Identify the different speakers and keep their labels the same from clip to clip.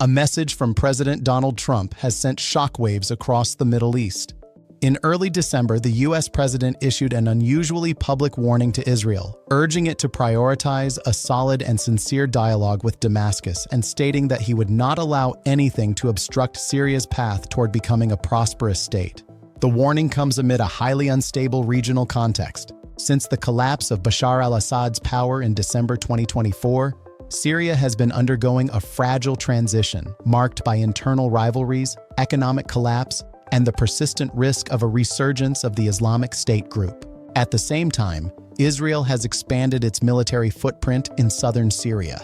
Speaker 1: A message from President Donald Trump has sent shockwaves across the Middle East. In early December, the U.S. president issued an unusually public warning to Israel, urging it to prioritize a solid and sincere dialogue with Damascus and stating that he would not allow anything to obstruct Syria's path toward becoming a prosperous state. The warning comes amid a highly unstable regional context. Since the collapse of Bashar al-Assad's power in December 2024, Syria has been undergoing a fragile transition marked by internal rivalries, economic collapse, and the persistent risk of a resurgence of the Islamic State group. At the same time, Israel has expanded its military footprint in southern Syria.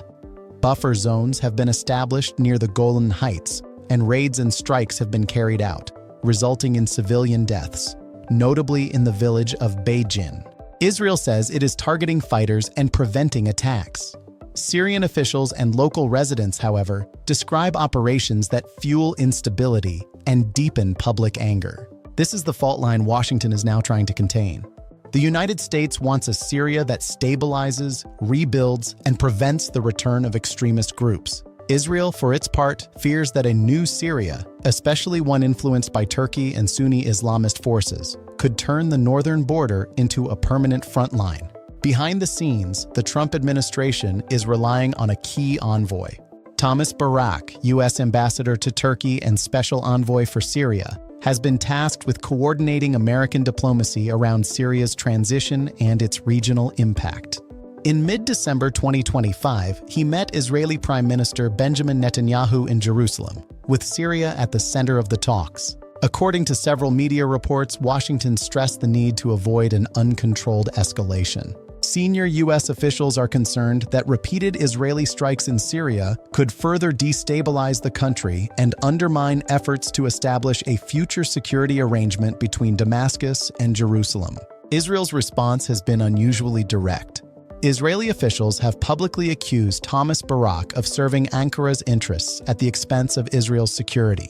Speaker 1: Buffer zones have been established near the Golan Heights, and raids and strikes have been carried out, resulting in civilian deaths, notably in the village of Beijing. Israel says it is targeting fighters and preventing attacks. Syrian officials and local residents, however, describe operations that fuel instability and deepen public anger. This is the fault line Washington is now trying to contain. The United States wants a Syria that stabilizes, rebuilds, and prevents the return of extremist groups. Israel, for its part, fears that a new Syria, especially one influenced by Turkey and Sunni Islamist forces, could turn the northern border into a permanent front line. Behind the scenes, the Trump administration is relying on a key envoy. Thomas Barak, U.S. ambassador to Turkey and special envoy for Syria, has been tasked with coordinating American diplomacy around Syria's transition and its regional impact. In mid-December 2025, he met Israeli Prime Minister Benjamin Netanyahu in Jerusalem, with Syria at the center of the talks. According to several media reports, Washington stressed the need to avoid an uncontrolled escalation. Senior U.S. officials are concerned that repeated Israeli strikes in Syria could further destabilize the country and undermine efforts to establish a future security arrangement between Damascus and Jerusalem. Israel's response has been unusually direct. Israeli officials have publicly accused Thomas Barak of serving Ankara's interests at the expense of Israel's security.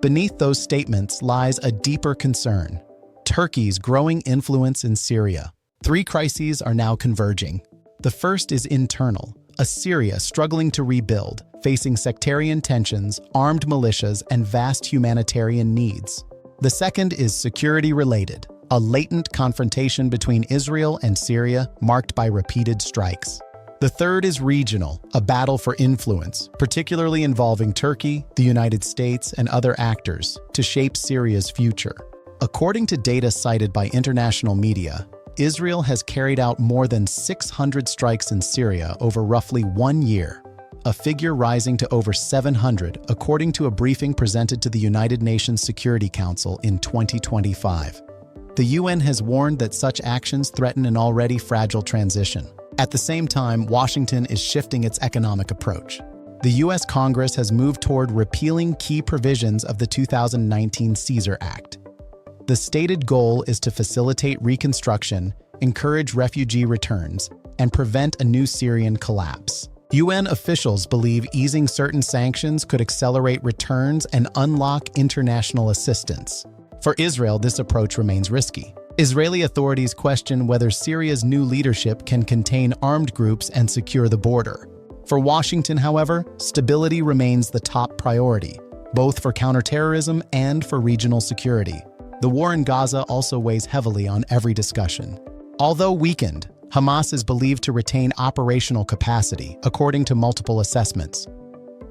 Speaker 1: Beneath those statements lies a deeper concern: Turkey's growing influence in Syria. Three crises are now converging. The first is internal, a Syria struggling to rebuild, facing sectarian tensions, armed militias, and vast humanitarian needs. The second is security-related, a latent confrontation between Israel and Syria marked by repeated strikes. The third is regional, a battle for influence, particularly involving Turkey, the United States, and other actors, to shape Syria's future. According to data cited by international media, Israel has carried out more than 600 strikes in Syria over roughly 1 year, a figure rising to over 700 according to a briefing presented to the United Nations Security Council in 2025. The UN has warned that such actions threaten an already fragile transition. At the same time, Washington is shifting its economic approach. The U.S. Congress has moved toward repealing key provisions of the 2019 Caesar Act. The stated goal is to facilitate reconstruction, encourage refugee returns, and prevent a new Syrian collapse. UN officials believe easing certain sanctions could accelerate returns and unlock international assistance. For Israel, this approach remains risky. Israeli authorities question whether Syria's new leadership can contain armed groups and secure the border. For Washington, however, stability remains the top priority, both for counterterrorism and for regional security. The war in Gaza also weighs heavily on every discussion. Although weakened, Hamas is believed to retain operational capacity, according to multiple assessments.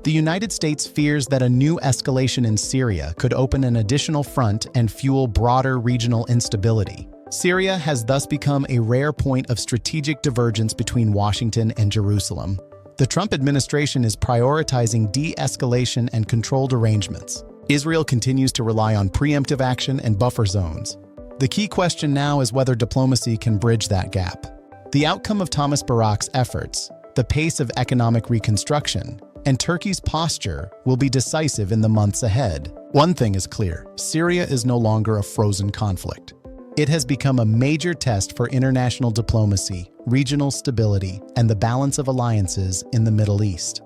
Speaker 1: The United States fears that a new escalation in Syria could open an additional front and fuel broader regional instability. Syria has thus become a rare point of strategic divergence between Washington and Jerusalem. The Trump administration is prioritizing de-escalation and controlled arrangements. Israel continues to rely on preemptive action and buffer zones. The key question now is whether diplomacy can bridge that gap. The outcome of Thomas Barak's efforts, the pace of economic reconstruction, and Turkey's posture will be decisive in the months ahead. One thing is clear: Syria is no longer a frozen conflict. It has become a major test for international diplomacy, regional stability, and the balance of alliances in the Middle East.